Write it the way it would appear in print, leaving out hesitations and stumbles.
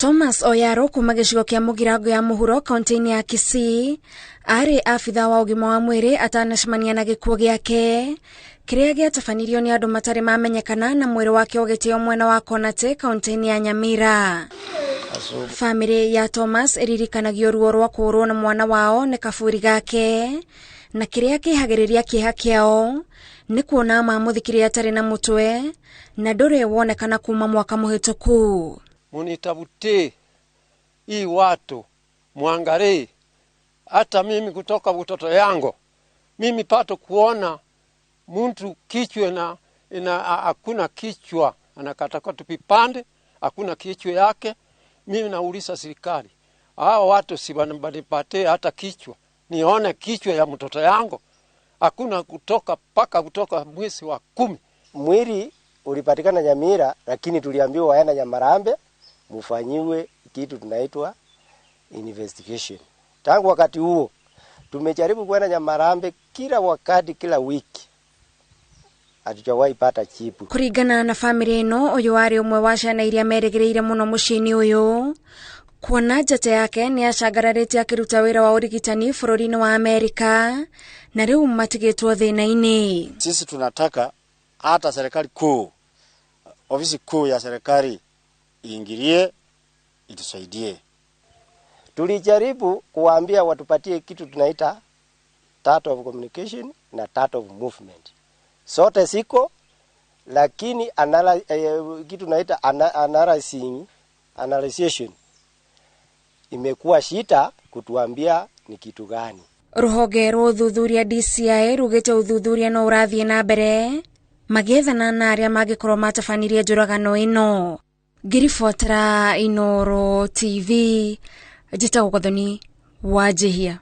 Thomas Oyaro kuma gicigo kia Mugirango ya Muhuro kaunti-ini ya Kisii ari afitha wa ugima wa mwiri atanacemania na gikuo giake kiria giatabanirio ni andu matari mamenyekana na mwiri wake ugitio mwena wa Konate kaunti-ini ya Nyamira. Family ya Thomas iririkanagio ruo rwa kurwo na mwana wao ni kaburi gake na kiria kihagiriria kieha kiao ni kuona mamuthikiria atari na mutwe na nduri wonekana kuma mwaka muhituku. Munitabuti hii watu muangalie hata mimi kutoka utoto yangu mimi pato kuona mtu kichwa na hakuna kichwa anakatakata vipande hakuna kichwa yake. Mimi nauliza serikali hao watu si wanapate hata kichwa nione kichwa ya mtoto yangu hakuna kutoka mwezi wa 10. Mwili ulipatikana Nyamira lakini tuliambiwa waenda Nyamarambe mufanyiwe kitu tunaitwa investigation. Tangu wakati huo tumejaribu kwenda Nyamarambe kila wakati kila wiki hatujawahi pata jibu. Kuringana na family ino uyu ari umwe wa ciana iria meregereire muno mucini uyu kuona njata yake ni acagararite akiruta wira wa urigitani bururi-ini wa Amerika na riu matigitwo thina-ini. Sisi tunataka hata serikali kuu ofisi kuu ya serikali iingilie itusaidie. Tulijaribu kuambia watupatie kitu tunaita Chart of Communication na Chart of Movement. Sote siko lakini kitu tunaita analyzation imekuwa shida kutuambia ni kitu gani. Ruhonge rwa uthuthuria DCI rugite uthuthuria no urathie na mbere magethana na aria magikorwo matabanirie njuragano ino. Ngiribotera Inooro TV, Njĩtagwo Gathoni Wanjihia.